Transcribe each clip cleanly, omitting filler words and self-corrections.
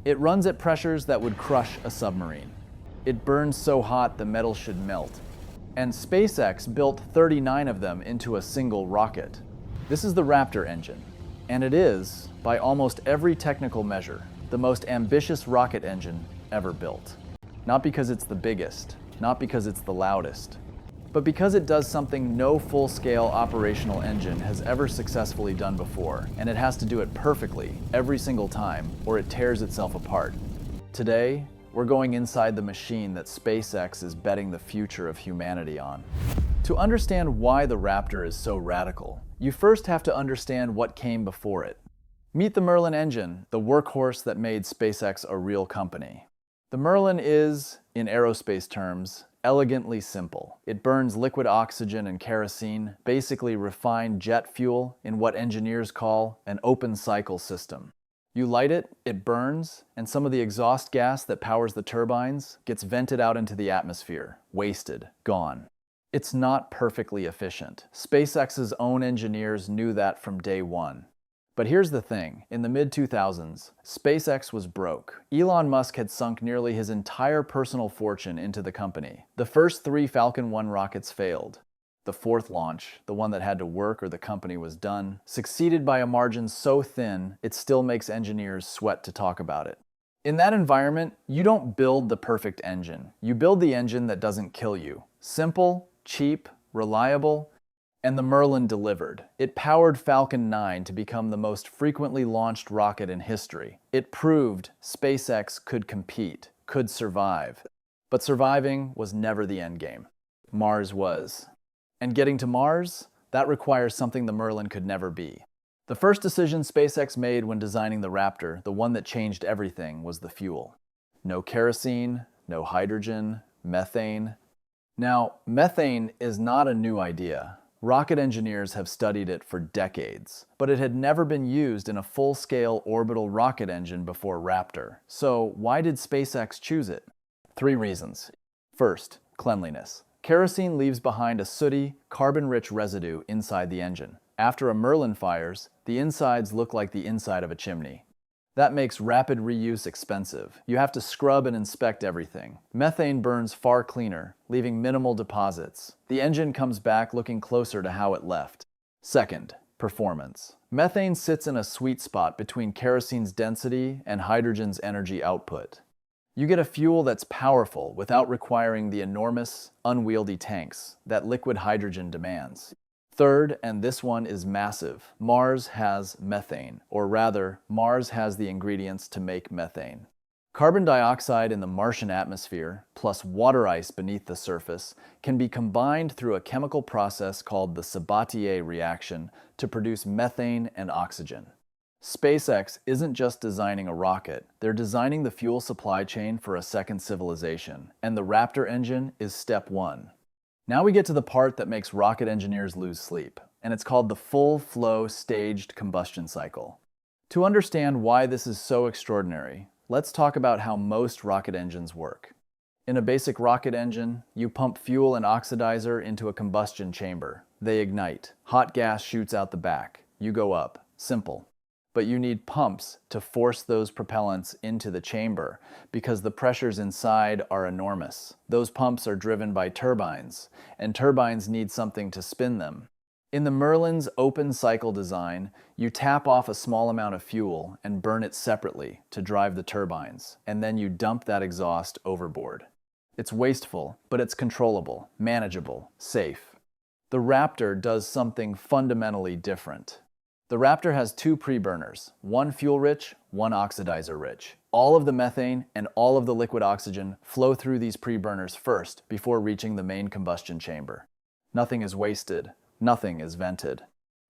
It runs at pressures that would crush a submarine. It burns so hot the metal should melt. And SpaceX built 39 of them into a single rocket. This is the Raptor engine, and it is, by almost every technical measure, the most ambitious rocket engine ever built. Not because it's the biggest, not because it's the loudest, but because it does something no full-scale operational engine has ever successfully done before, and it has to do it perfectly every single time, or it tears itself apart. Today, we're going inside the machine that SpaceX is betting the future of humanity on. To understand why the Raptor is so radical, you first have to understand what came before it. Meet the Merlin engine, the workhorse that made SpaceX a real company. The Merlin is, in aerospace terms, elegantly simple. It burns liquid oxygen and kerosene, basically refined jet fuel, in what engineers call an open cycle system. You light it, it burns, and some of the exhaust gas that powers the turbines gets vented out into the atmosphere, wasted, gone. It's not perfectly efficient. SpaceX's own engineers knew that from day one. But here's the thing, in the mid-2000s, SpaceX was broke. Elon Musk had sunk nearly his entire personal fortune into the company. The first 3 Falcon 1 rockets failed. The 4th launch, the one that had to work or the company was done, succeeded by a margin so thin, it still makes engineers sweat to talk about it. In that environment, you don't build the perfect engine. You build the engine that doesn't kill you. Simple, cheap, reliable, and the Merlin delivered. It powered Falcon 9 to become the most frequently launched rocket in history. It proved SpaceX could compete, could survive. But surviving was never the end game. Mars was. And getting to Mars, that requires something the Merlin could never be. The first decision SpaceX made when designing the Raptor, the one that changed everything, was the fuel. No kerosene, no hydrogen, methane. Now, methane is not a new idea. Rocket engineers have studied it for decades, but it had never been used in a full-scale orbital rocket engine before Raptor. So why did SpaceX choose it? 3 reasons. First, cleanliness. Kerosene leaves behind a sooty, carbon-rich residue inside the engine. After a Merlin fires, the insides look like the inside of a chimney. That makes rapid reuse expensive. You have to scrub and inspect everything. Methane burns far cleaner, leaving minimal deposits. The engine comes back looking closer to how it left. Second, performance. Methane sits in a sweet spot between kerosene's density and hydrogen's energy output. You get a fuel that's powerful without requiring the enormous, unwieldy tanks that liquid hydrogen demands. Third, and this one is massive, Mars has methane, or rather, Mars has the ingredients to make methane. Carbon dioxide in the Martian atmosphere, plus water ice beneath the surface, can be combined through a chemical process called the Sabatier reaction to produce methane and oxygen. SpaceX isn't just designing a rocket, they're designing the fuel supply chain for a second civilization, and the Raptor engine is step 1. Now we get to the part that makes rocket engineers lose sleep, and it's called the full-flow staged combustion cycle. To understand why this is so extraordinary, let's talk about how most rocket engines work. In a basic rocket engine, you pump fuel and oxidizer into a combustion chamber. They ignite. Hot gas shoots out the back. You go up. Simple. But you need pumps to force those propellants into the chamber because the pressures inside are enormous. Those pumps are driven by turbines, and turbines need something to spin them. In the Merlin's open cycle design, you tap off a small amount of fuel and burn it separately to drive the turbines, and then you dump that exhaust overboard. It's wasteful, but it's controllable, manageable, safe. The Raptor does something fundamentally different. The Raptor has 2 pre-burners, one fuel-rich, one oxidizer-rich. All of the methane and all of the liquid oxygen flow through these pre-burners first before reaching the main combustion chamber. Nothing is wasted, nothing is vented.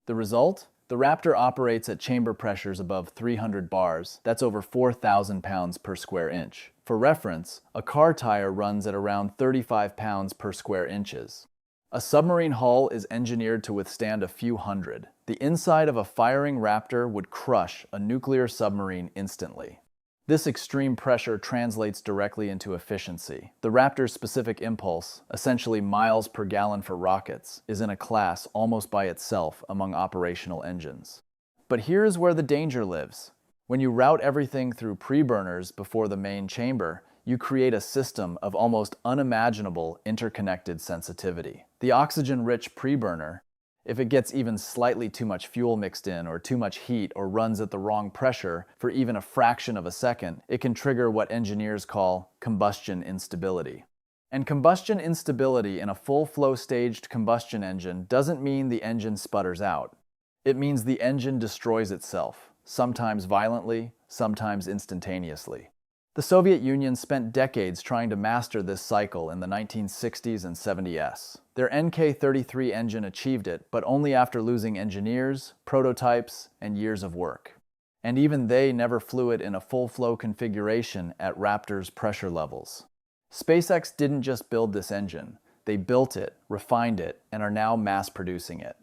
The result? The Raptor operates at chamber pressures above 300 bars, that's over 4,000 pounds per square inch. For reference, a car tire runs at around 35 pounds per square inches. A submarine hull is engineered to withstand a few hundred. The inside of a firing Raptor would crush a nuclear submarine instantly. This extreme pressure translates directly into efficiency. The Raptor's specific impulse, essentially miles per gallon for rockets, is in a class almost by itself among operational engines. But here's where the danger lives. When you route everything through preburners before the main chamber, you create a system of almost unimaginable interconnected sensitivity. The oxygen-rich preburner, if it gets even slightly too much fuel mixed in or too much heat or runs at the wrong pressure for even a fraction of a second, it can trigger what engineers call combustion instability. And combustion instability in a full-flow staged combustion engine doesn't mean the engine sputters out. It means the engine destroys itself, sometimes violently, sometimes instantaneously. The Soviet Union spent decades trying to master this cycle in the 1960s and 70s. Their NK-33 engine achieved it, but only after losing engineers, prototypes, and years of work. And even they never flew it in a full-flow configuration at Raptor's pressure levels. SpaceX didn't just build this engine. They built it, refined it, and are now mass-producing it.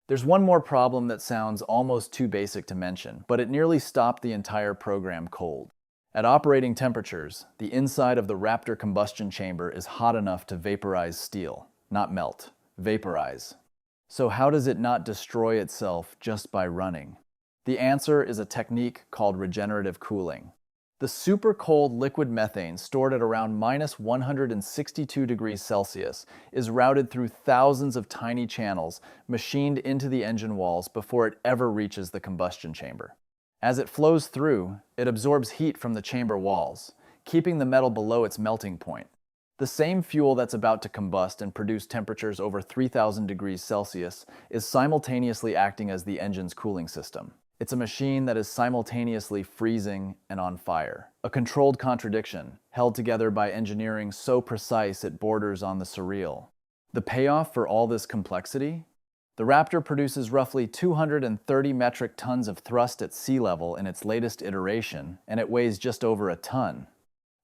There's one more problem that sounds almost too basic to mention, but it nearly stopped the entire program cold. At operating temperatures, the inside of the Raptor combustion chamber is hot enough to vaporize steel, not melt, vaporize. So how does it not destroy itself just by running? The answer is a technique called regenerative cooling. The super cold liquid methane stored at around minus 162 degrees Celsius is routed through thousands of tiny channels machined into the engine walls before it ever reaches the combustion chamber. As it flows through, it absorbs heat from the chamber walls, keeping the metal below its melting point. The same fuel that's about to combust and produce temperatures over 3,000 degrees Celsius is simultaneously acting as the engine's cooling system. It's a machine that is simultaneously freezing and on fire. A controlled contradiction, held together by engineering so precise it borders on the surreal. The payoff for all this complexity? The Raptor produces roughly 230 metric tons of thrust at sea level in its latest iteration, and it weighs just over a ton.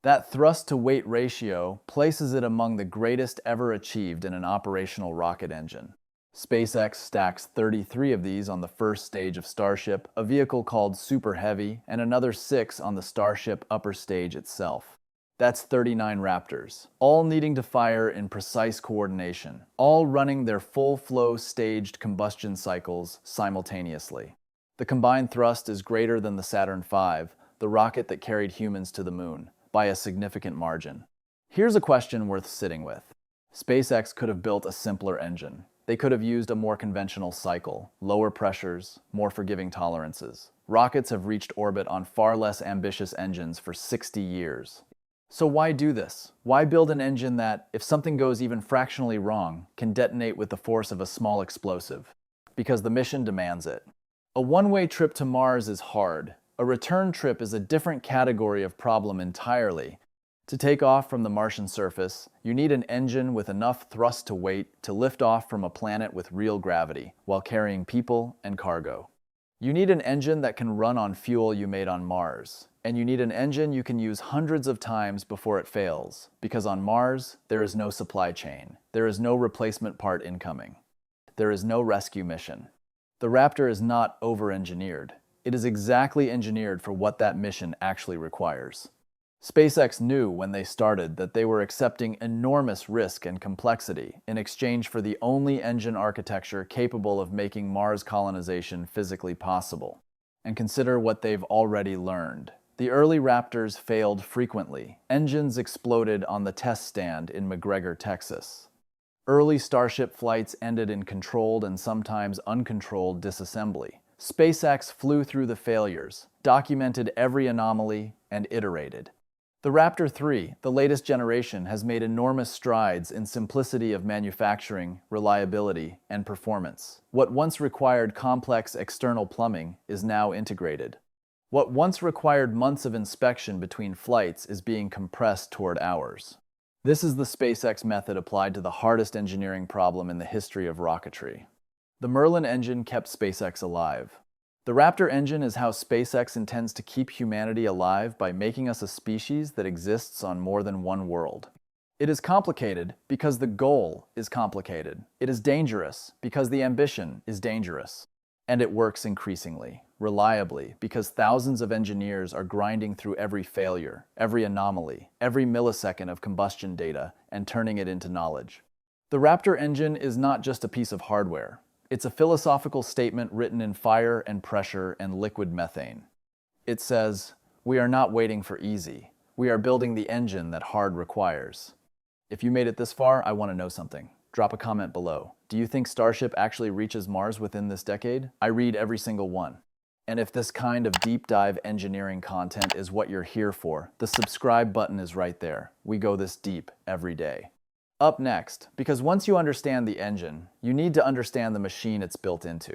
That thrust-to-weight ratio places it among the greatest ever achieved in an operational rocket engine. SpaceX stacks 33 of these on the first stage of Starship, a vehicle called Super Heavy, and another 6 on the Starship upper stage itself. That's 39 Raptors, all needing to fire in precise coordination, all running their full-flow staged combustion cycles simultaneously. The combined thrust is greater than the Saturn V, the rocket that carried humans to the moon, by a significant margin. Here's a question worth sitting with. SpaceX could have built a simpler engine. They could have used a more conventional cycle, lower pressures, more forgiving tolerances. Rockets have reached orbit on far less ambitious engines for 60 years. So why do this? Why build an engine that, if something goes even fractionally wrong, can detonate with the force of a small explosive? Because the mission demands it. A one-way trip to Mars is hard. A return trip is a different category of problem entirely. To take off from the Martian surface, you need an engine with enough thrust to weight to lift off from a planet with real gravity, while carrying people and cargo. You need an engine that can run on fuel you made on Mars. And you need an engine you can use hundreds of times before it fails, because on Mars, there is no supply chain. There is no replacement part incoming. There is no rescue mission. The Raptor is not over-engineered. It is exactly engineered for what that mission actually requires. SpaceX knew when they started that they were accepting enormous risk and complexity in exchange for the only engine architecture capable of making Mars colonization physically possible. And consider what they've already learned. The early Raptors failed frequently. Engines exploded on the test stand in McGregor, Texas. Early Starship flights ended in controlled and sometimes uncontrolled disassembly. SpaceX flew through the failures, documented every anomaly, and iterated. The Raptor 3, the latest generation, has made enormous strides in simplicity of manufacturing, reliability, and performance. What once required complex external plumbing is now integrated. What once required months of inspection between flights is being compressed toward hours. This is the SpaceX method applied to the hardest engineering problem in the history of rocketry. The Merlin engine kept SpaceX alive. The Raptor engine is how SpaceX intends to keep humanity alive by making us a species that exists on more than one world. It is complicated because the goal is complicated. It is dangerous because the ambition is dangerous. And it works increasingly, reliably, because thousands of engineers are grinding through every failure, every anomaly, every millisecond of combustion data, and turning it into knowledge. The Raptor engine is not just a piece of hardware. It's a philosophical statement written in fire and pressure and liquid methane. It says, "We are not waiting for easy. We are building the engine that hard requires." If you made it this far, I want to know something. Drop a comment below. Do you think Starship actually reaches Mars within this decade? I read every single one. And if this kind of deep dive engineering content is what you're here for, the subscribe button is right there. We go this deep every day. Up next, because once you understand the engine, you need to understand the machine it's built into.